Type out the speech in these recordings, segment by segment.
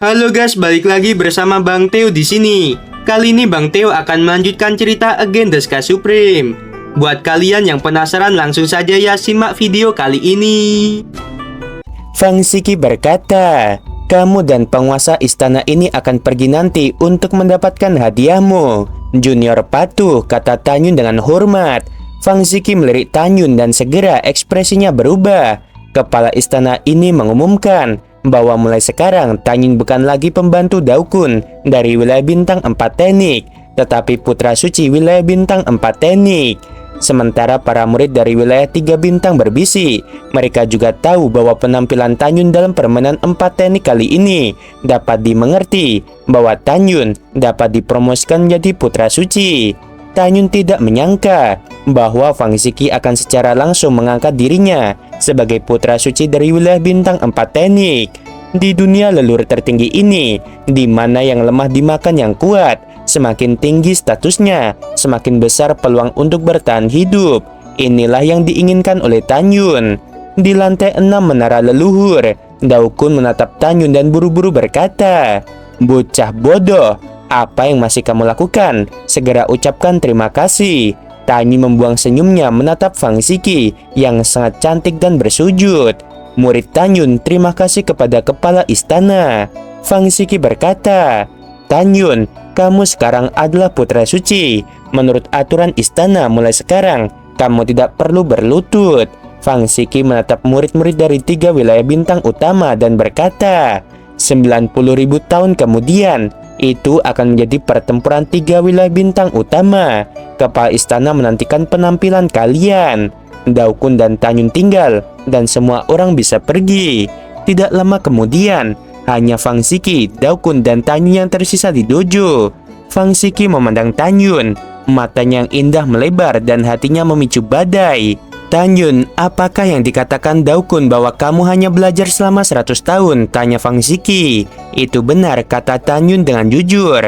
Halo guys, balik lagi bersama Bang Teo di sini. Kali ini Bang Teo akan melanjutkan cerita Again the Sky Supreme. Buat kalian yang penasaran, langsung saja ya simak video kali ini. Fang Shiki berkata, "Kamu dan penguasa istana ini akan pergi nanti untuk mendapatkan hadiahmu." "Junior patuh," kata Tanyun dengan hormat. Fang Shiki melirik Tanyun dan segera ekspresinya berubah. Kepala istana ini mengumumkan bahwa mulai sekarang Tanyun bukan lagi pembantu Daokun dari wilayah bintang 4 teknik, tetapi putra suci wilayah bintang 4 teknik. Sementara para murid dari wilayah 3 bintang berbisik, mereka juga tahu bahwa penampilan Tanyun dalam permainan 4 teknik kali ini dapat dimengerti bahwa Tanyun dapat dipromosikan menjadi putra suci. Tanyun tidak menyangka bahwa Fang Shiki akan secara langsung mengangkat dirinya sebagai putra suci dari wilayah bintang 4 teknik. Di dunia leluhur tertinggi ini, di mana yang lemah dimakan yang kuat, semakin tinggi statusnya, semakin besar peluang untuk bertahan hidup. Inilah yang diinginkan oleh Tanyun. Di lantai 6 menara leluhur, Daokun menatap Tanyun dan buru-buru berkata, "Bocah bodoh, apa yang masih kamu lakukan? Segera ucapkan terima kasih." Tanyun membuang senyumnya menatap Fang Shiki yang sangat cantik dan bersujud. Murid Tanyun terima kasih kepada kepala istana. Fang Shiki berkata, "Tanyun, kamu sekarang adalah putra suci. Menurut aturan istana mulai sekarang, kamu tidak perlu berlutut." Fang Shiki menatap murid-murid dari 3 wilayah bintang utama dan berkata, 90.000 tahun kemudian, itu akan menjadi pertempuran 3 wilayah bintang utama. Kepala istana menantikan penampilan kalian. Daokun dan Tanyun tinggal, dan semua orang bisa pergi. Tidak lama kemudian, hanya Fang Shiki, Daokun, dan Tanyun yang tersisa di dojo. Fang Shiki memandang Tanyun, matanya yang indah melebar dan hatinya memicu badai. "Tanyun, apakah yang dikatakan Daokun bahwa kamu hanya belajar selama 100 tahun? Tanya Fang Shiki. "Itu benar," kata Tanyun dengan jujur.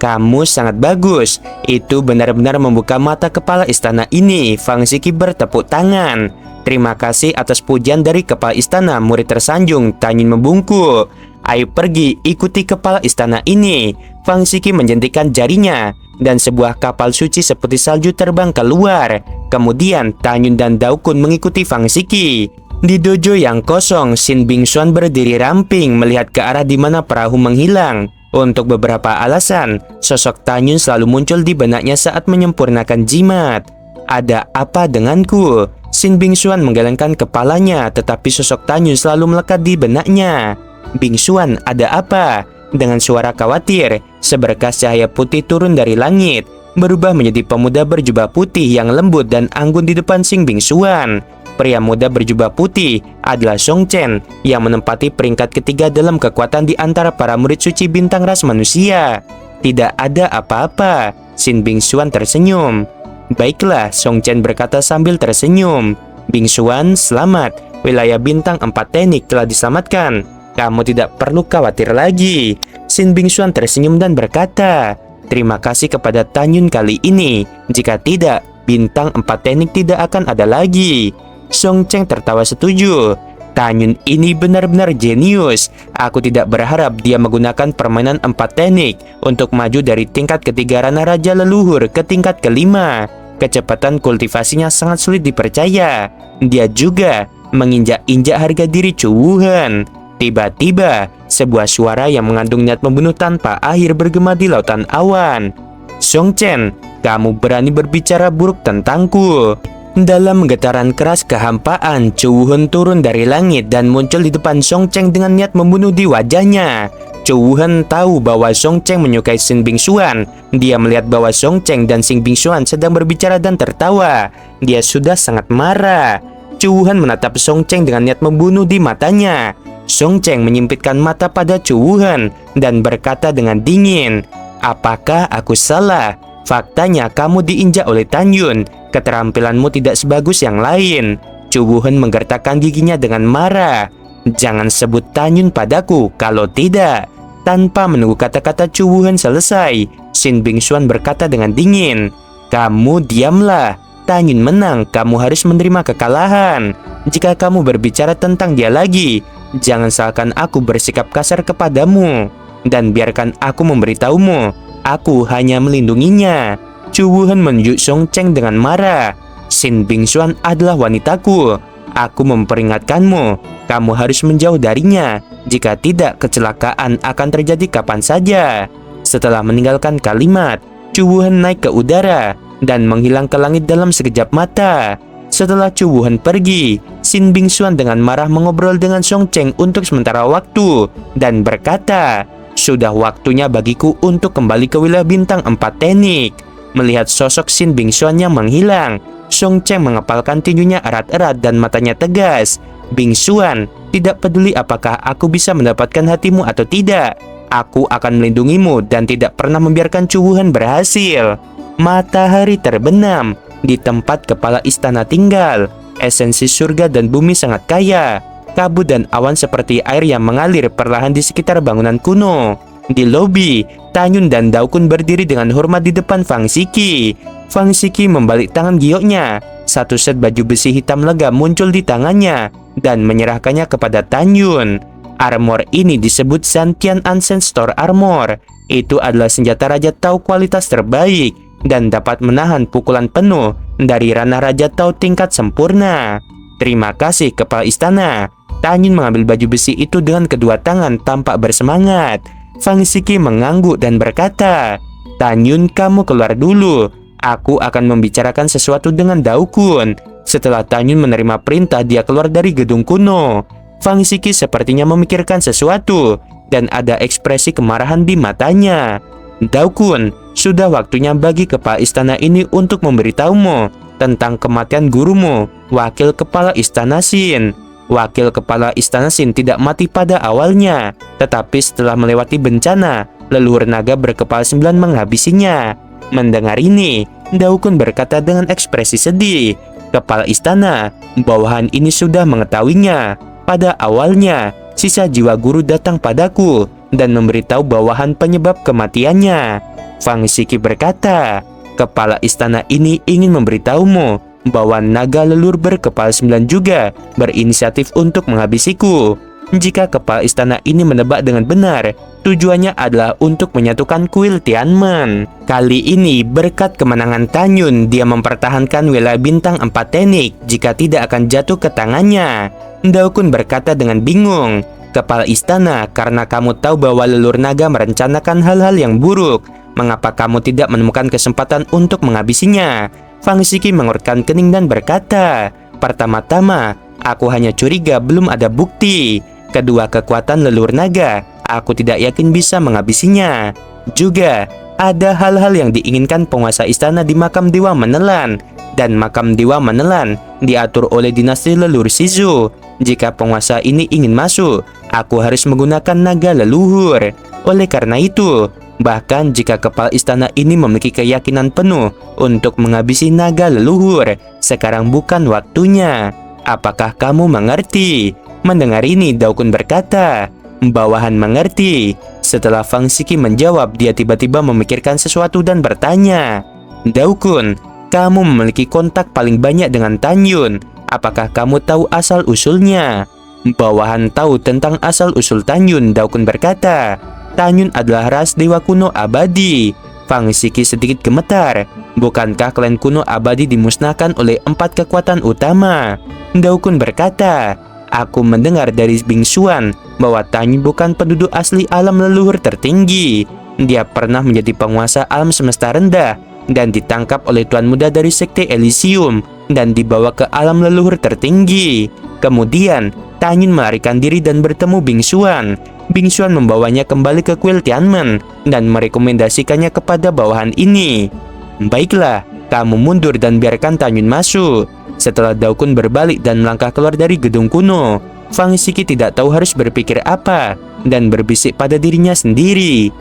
"Kamu sangat bagus." Itu benar-benar membuka mata kepala istana ini. Fang Shiki bertepuk tangan. "Terima kasih atas pujian dari kepala istana," murid tersanjung. Tanyun membungkuk. "Ayo pergi, ikuti kepala istana ini." Fang Shiki menjentikan jarinya, dan sebuah kapal suci seperti salju terbang keluar. Kemudian Tanyun dan Daokun mengikuti Fang Shiki. Di dojo yang kosong, Shin Bingxuan berdiri ramping melihat ke arah di mana perahu menghilang. Untuk beberapa alasan, sosok Tanyun selalu muncul di benaknya saat menyempurnakan jimat. "Ada apa denganku?" Shin Bingxuan menggelengkan kepalanya, tetapi sosok Tanyun selalu melekat di benaknya. "Bingxuan, ada apa?" Dengan suara khawatir, seberkas cahaya putih turun dari langit, berubah menjadi pemuda berjubah putih yang lembut dan anggun di depan Shin Bingxuan. Pria muda berjubah putih adalah Song Chen yang menempati peringkat ketiga dalam kekuatan di antara para murid suci bintang ras manusia. "Tidak ada apa-apa." Shin Bingxuan tersenyum. "Baiklah," Song Chen berkata sambil tersenyum. "Bingxuan, selamat. Wilayah bintang 4 teknik telah diselamatkan. Kamu tidak perlu khawatir lagi." Shin Bingxuan tersenyum dan berkata, "Terima kasih kepada Tanyun kali ini. Jika tidak, bintang 4 teknik tidak akan ada lagi." Song Chen tertawa setuju. "Tanyun ini benar-benar jenius. Aku tidak berharap dia menggunakan permainan 4 teknik untuk maju dari tingkat ketiga ranah raja leluhur ke tingkat kelima. Kecepatan kultivasinya sangat sulit dipercaya. Dia juga menginjak-injak harga diri Chu Wuhan." Tiba-tiba, sebuah suara yang mengandung niat membunuh tanpa akhir bergema di lautan awan. "Song Chen, kamu berani berbicara buruk tentangku." Dalam getaran keras kehampaan, Chu Wuhan turun dari langit dan muncul di depan Song Chen dengan niat membunuh di wajahnya. Chu Wuhan tahu bahwa Song Chen menyukai Shin Bingxuan. Dia melihat bahwa Song Chen dan Shin Bingxuan sedang berbicara dan tertawa. Dia sudah sangat marah. Chu Wuhan menatap Song Chen dengan niat membunuh di matanya. Song Chen menyempitkan mata pada Chu Wuhan dan berkata dengan dingin, "Apakah aku salah? Faktanya kamu diinjak oleh Tanyun. Keterampilanmu tidak sebagus yang lain." Chu Wuhan menggertakkan giginya dengan marah. "Jangan sebut Tanyun padaku, kalau tidak." Tanpa menunggu kata-kata Chu Wuhan selesai, Shin Bingxuan berkata dengan dingin, "Kamu diamlah. Tanyun menang, kamu harus menerima kekalahan. Jika kamu berbicara tentang dia lagi, jangan salahkan aku bersikap kasar kepadamu." dan biarkan aku memberitahumu. Aku hanya melindunginya. Chu Wuhen menunjuk Song Cheng dengan marah. Xin Bingxuan adalah wanitaku. Aku memperingatkanmu, kamu harus menjauh darinya. Jika tidak, kecelakaan akan terjadi kapan saja. Setelah meninggalkan kalimat, Chu Wuhen naik ke udara dan menghilang ke langit dalam sekejap mata. Setelah Chu Wuhen pergi, Xin Bingxuan dengan marah mengobrol dengan Song Cheng untuk sementara waktu dan berkata, "Sudah waktunya bagiku untuk kembali ke wilayah bintang 4 teknik." Melihat sosok Xin Bingxuan yang menghilang, Song Cheng mengepalkan tinjunya erat-erat dan matanya tegas. "Bingxuan, tidak peduli apakah aku bisa mendapatkan hatimu atau tidak, aku akan melindungimu dan tidak pernah membiarkan Chu Wuhen berhasil." Matahari terbenam di tempat kepala istana tinggal. Esensi surga dan bumi sangat kaya. Kabut dan awan seperti air yang mengalir perlahan di sekitar bangunan kuno. Di lobi, Tanyun dan Daokun berdiri dengan hormat di depan Fang Xiki. Fang Xiki membalik tangan gioknya. Satu set baju besi hitam lega muncul di tangannya dan menyerahkannya kepada Tanyun. Armor ini disebut Santian Ancestor Armor. Itu adalah senjata Raja Tao kualitas terbaik dan dapat menahan pukulan penuh dari ranah Raja Tao tingkat sempurna. "Terima kasih, Kepala Istana." Tanyun mengambil baju besi itu dengan kedua tangan tampak bersemangat. Fang Xiki mengangguk dan berkata, "Tanyun, kamu keluar dulu. Aku akan membicarakan sesuatu dengan Daokun." Setelah Tanyun menerima perintah, dia keluar dari gedung kuno. Fang Xiki sepertinya memikirkan sesuatu dan ada ekspresi kemarahan di matanya. "Daokun, sudah waktunya bagi kepala istana ini untuk memberitahumu tentang kematian gurumu, wakil kepala istana Xin." Wakil kepala istana Xin tidak mati pada awalnya, tetapi setelah melewati bencana, leluhur naga berkepala 9 menghabisinya. Mendengar ini, Daokun berkata dengan ekspresi sedih, "Kepala istana, bawahan ini sudah mengetahuinya. Pada awalnya, sisa jiwa guru datang padaku dan memberitahu bawahan penyebab kematiannya." Fang Xiki berkata, "Kepala istana ini ingin memberitahumu bahwa naga leluhur berkepala 9 juga berinisiatif untuk menghabisiku. Jika kepala istana ini menebak dengan benar, tujuannya adalah untuk menyatukan kuil Tianmen. Kali ini berkat kemenangan Tanyun, dia mempertahankan wilayah bintang 4 teknik jika tidak akan jatuh ke tangannya." Daokun berkata dengan bingung, "Kepala istana, karena kamu tahu bahwa leluhur naga merencanakan hal-hal yang buruk, mengapa kamu tidak menemukan kesempatan untuk menghabisinya?" Fang Xiki mengurutkan kening dan berkata, "Pertama-tama, aku hanya curiga belum ada bukti. Kedua, kekuatan leluhur naga, aku tidak yakin bisa menghabisinya. Juga, ada hal-hal yang diinginkan penguasa istana di makam Dewa Menelan, dan makam Dewa Menelan diatur oleh dinasti leluhur Shizu. Jika penguasa ini ingin masuk, aku harus menggunakan naga leluhur. Oleh karena itu, bahkan jika kepala istana ini memiliki keyakinan penuh untuk menghabisi naga leluhur, sekarang bukan waktunya. Apakah kamu mengerti?" Mendengar ini, Daokun berkata, "Bawahan mengerti." Setelah Fang Xiki menjawab, dia tiba-tiba memikirkan sesuatu dan bertanya, "Daokun, kamu memiliki kontak paling banyak dengan Tanyun. Apakah kamu tahu asal-usulnya?" "Bawahan tahu tentang asal-usul Tanyun," Daokun berkata. "Tanyun adalah ras dewa kuno abadi." Fang Xiki sedikit gemetar. "Bukankah klan kuno abadi dimusnahkan oleh 4 kekuatan utama?" Daokun berkata, "Aku mendengar dari Bingxuan bahwa Tanyun bukan penduduk asli alam leluhur tertinggi. Dia pernah menjadi penguasa alam semesta rendah dan ditangkap oleh Tuan Muda dari Sekte Elysium dan dibawa ke alam leluhur tertinggi. Kemudian, Tanyun melarikan diri dan bertemu Bingxuan. Bingxuan membawanya kembali ke kuil Tianmen dan merekomendasikannya kepada bawahan ini. Baiklah, kamu mundur dan biarkan Tanyun masuk." Setelah Daokun berbalik dan melangkah keluar dari gedung kuno, Fang Xiki tidak tahu harus berpikir apa dan berbisik pada dirinya sendiri.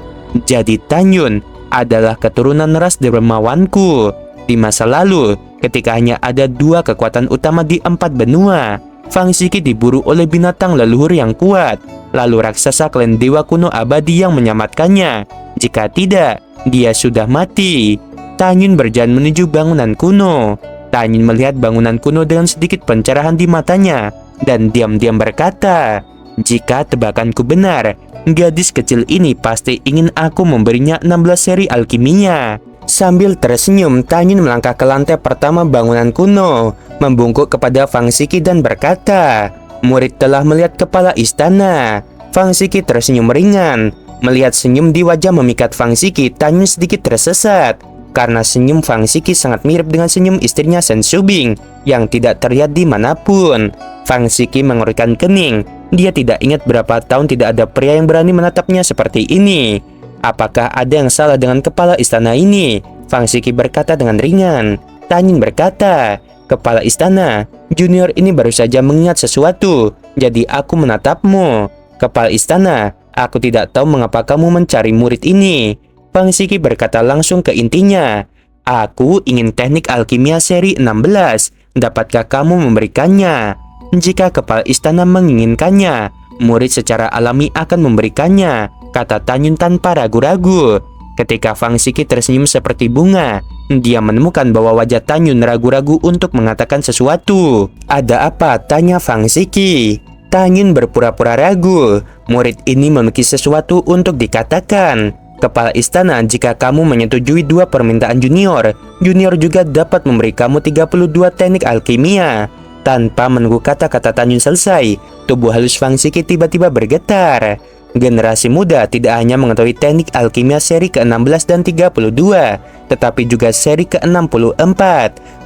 "Jadi Tanyun adalah keturunan ras dermawanku. Di masa lalu, ketika hanya ada 2 kekuatan utama di 4 benua, Fang Xiki diburu oleh binatang leluhur yang kuat, lalu raksasa klan dewa kuno abadi yang menyelamatkannya. Jika tidak, dia sudah mati." Tanyun berjalan menuju bangunan kuno. Tanyun melihat bangunan kuno dengan sedikit pencerahan di matanya dan diam-diam berkata, Jika tebakanku benar, gadis kecil ini pasti ingin aku memberinya 16 seri alkimia. Sambil tersenyum, Tanyun melangkah ke lantai pertama bangunan kuno, membungkuk kepada Fang Xiki dan berkata, "Murid telah melihat kepala istana." Fang Xiki tersenyum ringan. Melihat senyum di wajah memikat Fang Xiki, Tanyun sedikit tersesat. Karena senyum Fang Xiki sangat mirip dengan senyum istrinya Shen Shubing yang tidak terlihat dimanapun. Fang Xiki mengorek kening. Dia tidak ingat berapa tahun tidak ada pria yang berani menatapnya seperti ini. Apakah ada yang salah dengan kepala istana ini? Fang Xiki berkata dengan ringan. Tanyun berkata, "Kepala istana, junior ini baru saja mengingat sesuatu, jadi aku menatapmu." "Kepala istana, aku tidak tahu mengapa kamu mencari murid ini." Fang Xiki berkata langsung ke intinya. "Aku ingin teknik alkimia seri 16. Dapatkah kamu memberikannya?" "Jika kepala istana menginginkannya, murid secara alami akan memberikannya," kata Tanyun tanpa ragu-ragu. Ketika Fang Xiki tersenyum seperti bunga, dia menemukan bahwa wajah Tanyun ragu-ragu untuk mengatakan sesuatu. "Ada apa?" tanya Fang Xiki. Tanyun berpura-pura ragu. Murid ini memiliki sesuatu untuk dikatakan. "Kepala istana, jika kamu menyetujui 2 permintaan junior, junior juga dapat memberi kamu 32 teknik alkimia." Tanpa menunggu kata-kata Tanyun selesai, tubuh halus Fang Xiki tiba-tiba bergetar. Generasi muda tidak hanya mengetahui teknik alkimia seri ke-16 dan 32, tetapi juga seri ke-64.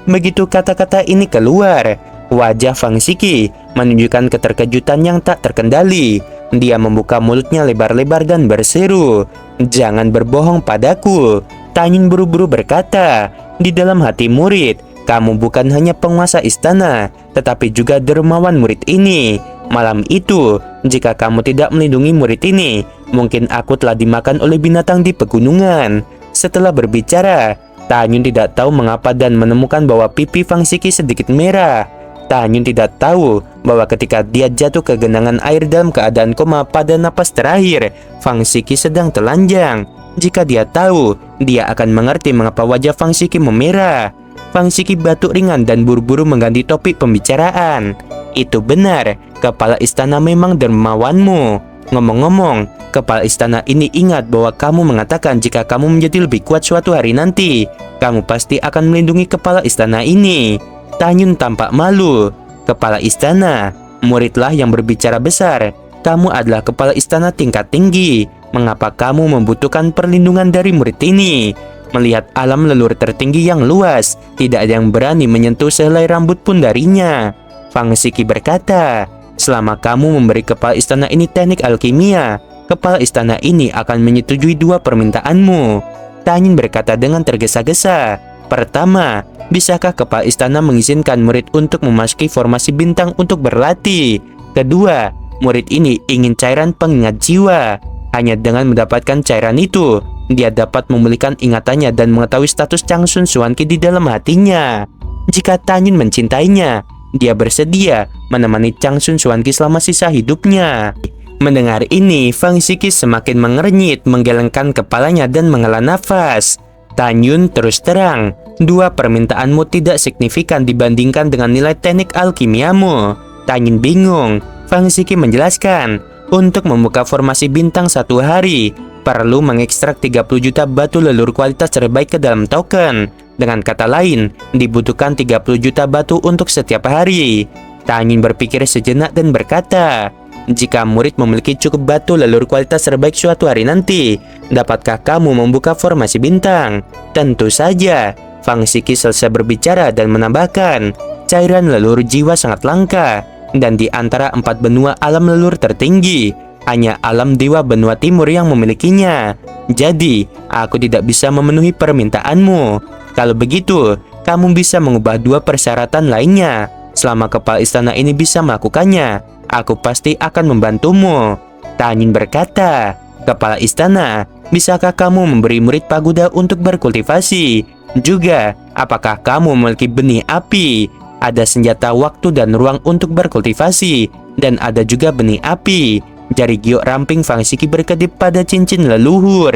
Begitu kata-kata ini keluar, wajah Fang Xiki menunjukkan keterkejutan yang tak terkendali. Dia membuka mulutnya lebar-lebar dan berseru, "Jangan berbohong padaku." Tanyun buru-buru berkata, "Di dalam hati murid, kamu bukan hanya penguasa istana, tetapi juga dermawan murid ini. Malam itu, jika kamu tidak melindungi murid ini, mungkin aku telah dimakan oleh binatang di pegunungan." Setelah berbicara, Tanyun tidak tahu mengapa dan menemukan bahwa pipi Fang Xiki sedikit merah. Tanyun tidak tahu bahwa ketika dia jatuh ke genangan air dalam keadaan koma pada napas terakhir, Fang Xiki sedang telanjang. Jika dia tahu, dia akan mengerti mengapa wajah Fang Xiki memerah. Fang Xiki batuk ringan dan buru-buru mengganti topik pembicaraan. "Itu benar, kepala istana memang dermawanmu. Ngomong-ngomong, kepala istana ini ingat bahwa kamu mengatakan jika kamu menjadi lebih kuat suatu hari nanti, kamu pasti akan melindungi kepala istana ini." Tanyun tampak malu. "Kepala istana, muridlah yang berbicara besar. Kamu adalah kepala istana tingkat tinggi. Mengapa kamu membutuhkan perlindungan dari murid ini? Melihat alam leluhur tertinggi yang luas, tidak ada yang berani menyentuh sehelai rambut pun darinya." Fang Xiki berkata, "Selama kamu memberi kepala istana ini teknik alkimia, kepala istana ini akan menyetujui 2 permintaanmu." Tanyun berkata dengan tergesa-gesa, "Pertama, bisakah kepala istana mengizinkan murid untuk memasuki formasi bintang untuk berlatih? Kedua, murid ini ingin cairan pengingat jiwa. Hanya dengan mendapatkan cairan itu, dia dapat memulihkan ingatannya dan mengetahui status Changsun Xuanqi di dalam hatinya. Jika Tanyun mencintainya, dia bersedia menemani Changsun Xuanqi selama sisa hidupnya." Mendengar ini, Fang Xiki semakin mengernyit, menggelengkan kepalanya dan menghela nafas. "Tanyun, terus terang, 2 permintaanmu tidak signifikan dibandingkan dengan nilai teknik alkimiamu." Tanyun bingung. Fang Xiki menjelaskan, untuk membuka formasi bintang 1 hari, perlu mengekstrak 30 juta batu leluhur kualitas terbaik ke dalam token. Dengan kata lain, dibutuhkan 30 juta batu untuk setiap hari. Tanyun berpikir sejenak dan berkata, "Jika murid memiliki cukup batu leluhur kualitas terbaik suatu hari nanti, dapatkah kamu membuka formasi bintang?" "Tentu saja." Fang Xiki selesai berbicara dan menambahkan, "Cairan leluhur jiwa sangat langka, dan di antara 4 benua alam leluhur tertinggi, hanya alam dewa benua timur yang memilikinya. Jadi, aku tidak bisa memenuhi permintaanmu. Kalau begitu, kamu bisa mengubah 2 persyaratan lainnya. Selama kepala istana ini bisa melakukannya, aku pasti akan membantumu." Tanyun berkata, "Kepala istana, bisakah kamu memberi murid pagoda untuk berkultivasi? Juga, apakah kamu memiliki benih api? Ada senjata waktu dan ruang untuk berkultivasi, dan ada juga benih api." Jari giok ramping Fang Xiki berkedip pada cincin leluhur.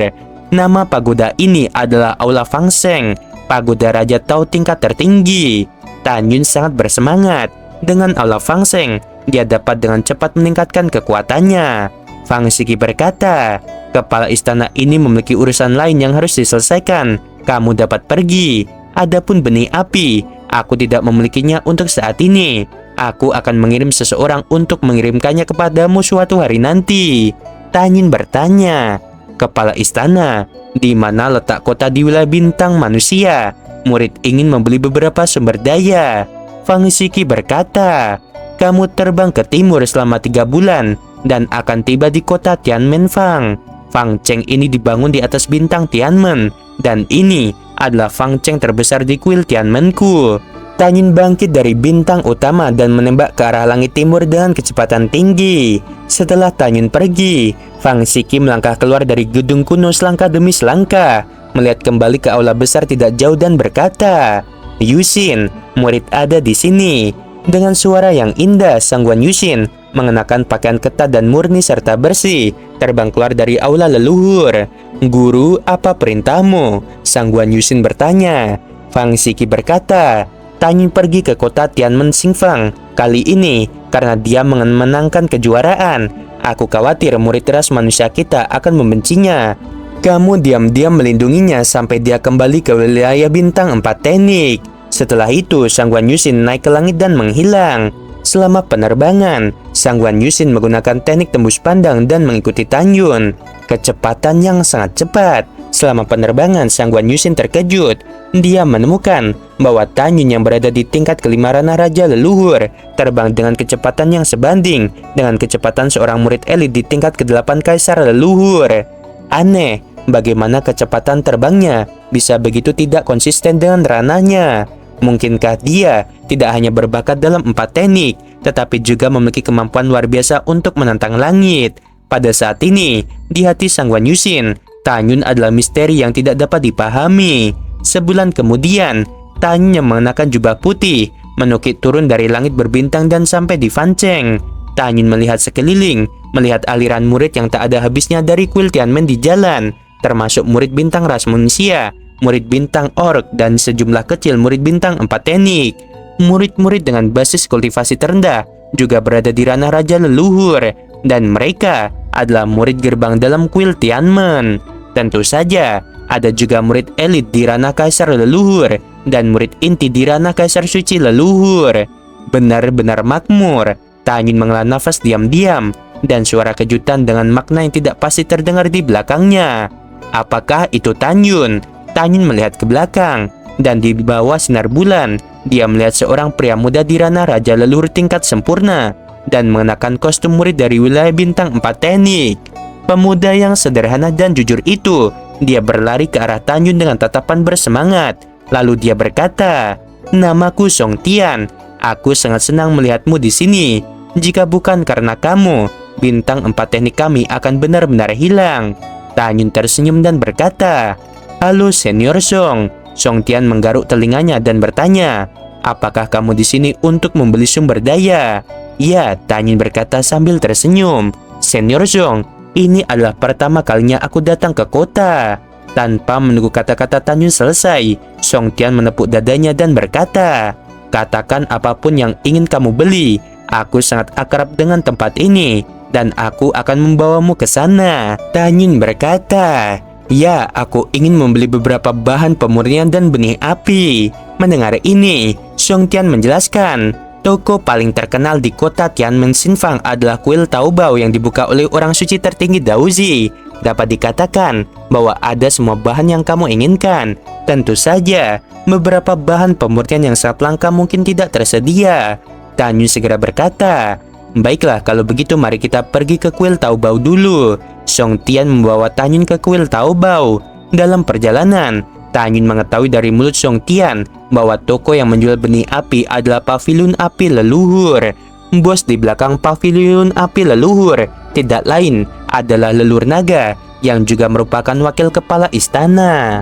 Nama pagoda ini adalah Aula Fang Sheng, pagoda Raja Tao tingkat tertinggi. Tanyun sangat bersemangat. Dengan Aula Fang Sheng, dia dapat dengan cepat meningkatkan kekuatannya. Fang Siki berkata, kepala istana ini memiliki urusan lain yang harus diselesaikan. Kamu dapat pergi. Adapun benih api, aku tidak memilikinya untuk saat ini. Aku akan mengirim seseorang untuk mengirimkannya kepadamu suatu hari nanti. Tanyin bertanya, kepala istana, di mana letak kota di wilayah bintang manusia? Murid ingin membeli beberapa sumber daya. Fang Siki berkata, kamu terbang ke timur selama 3 bulan dan akan tiba di kota Tianmen Fang. Fang Cheng ini dibangun di atas bintang Tianmen, dan ini adalah Fang Cheng terbesar di kuil Tianmenku. Tanyin bangkit dari bintang utama dan menembak ke arah langit timur dengan kecepatan tinggi. Setelah Tanyin pergi, Fang Siki melangkah keluar dari gedung kuno selangkah demi selangkah, melihat kembali ke aula besar tidak jauh dan berkata, Yuxin, murid ada di sini. Dengan suara yang indah, Sangguan Yuxin mengenakan pakaian ketat dan murni serta bersih, terbang keluar dari aula leluhur. Guru, apa perintahmu? Sangguan Yuxin bertanya. Fang Siki berkata, Tanyin pergi ke kota Tianmen Xingfang. Kali ini, karena dia menangkan kejuaraan, aku khawatir murid ras manusia kita akan membencinya. Kamu diam-diam melindunginya sampai dia kembali ke wilayah bintang 4 teknik. Setelah itu, Sangguan Yuxin naik ke langit dan menghilang. Selama penerbangan, Sangguan Yuxin menggunakan teknik tembus pandang dan mengikuti Tanyin. Kecepatan yang sangat cepat. Selama penerbangan, Sangguan Yuxin terkejut. Dia menemukan bahwa Tanyin yang berada di tingkat kelima ranah raja leluhur terbang dengan kecepatan yang sebanding dengan kecepatan seorang murid elit di tingkat ke-8 kaisar leluhur. Aneh, bagaimana kecepatan terbangnya bisa begitu tidak konsisten dengan ranahnya? Mungkinkah dia tidak hanya berbakat dalam 4 teknik, tetapi juga memiliki kemampuan luar biasa untuk menantang langit? Pada saat ini, di hati Sangguan Yuxin, Tanyin adalah misteri yang tidak dapat dipahami. Sebulan kemudian, Tanyin yang mengenakan jubah putih menukik turun dari langit berbintang dan sampai di Fancheng. Tanyin melihat sekeliling, melihat aliran murid yang tak ada habisnya dari kuil Tianmen di jalan, termasuk murid bintang ras manusia, murid bintang orc, dan sejumlah kecil murid bintang 4 teknik. Murid-murid dengan basis kultivasi terendah juga berada di ranah raja leluhur, dan mereka adalah murid gerbang dalam kuil Tianmen. Tentu saja, ada juga murid elit di ranah kaisar leluhur, dan murid inti di ranah kaisar suci leluhur. Benar-benar makmur. Tanyin menghela nafas diam-diam, dan suara kejutan dengan makna yang tidak pasti terdengar di belakangnya. Apakah itu Tanyin? Tanyin melihat ke belakang, dan di bawah sinar bulan, dia melihat seorang pria muda di ranah raja leluhur tingkat sempurna, dan mengenakan kostum murid dari wilayah bintang 4 teknik. Pemuda yang sederhana dan jujur itu, dia berlari ke arah Tanyin dengan tatapan bersemangat. Lalu dia berkata, namaku Song Tian. Aku sangat senang melihatmu di sini. Jika bukan karena kamu, bintang 4 teknik kami akan benar-benar hilang. Tanyin tersenyum dan berkata, halo Senior Song. Song Tian menggaruk telinganya dan bertanya, apakah kamu di sini untuk membeli sumber daya? Ya, Tanyin berkata sambil tersenyum. Senior Song, ini adalah pertama kalinya aku datang ke kota. Tanpa menunggu kata-kata Tanyin selesai, Song Tian menepuk dadanya dan berkata, katakan apapun yang ingin kamu beli. Aku sangat akrab dengan tempat ini, dan aku akan membawamu ke sana. Tanyin berkata, ya, aku ingin membeli beberapa bahan pemurnian dan benih api. Mendengar ini, Song Tian menjelaskan, toko paling terkenal di kota Tianmen Xingfang adalah kuil Taobao yang dibuka oleh orang suci tertinggi Daozi. Dapat dikatakan bahwa ada semua bahan yang kamu inginkan. Tentu saja, beberapa bahan pemurnian yang sangat langka mungkin tidak tersedia. Tanyin segera berkata, baiklah, kalau begitu mari kita pergi ke kuil Taobao dulu. Song Tian membawa Tanyin ke kuil Taobao. Dalam perjalanan, Tanyin mengetahui dari mulut Song Tian bahwa toko yang menjual benih api adalah pavilion api leluhur. Bos di belakang pavilion api leluhur tidak lain adalah leluhur naga yang juga merupakan wakil kepala istana.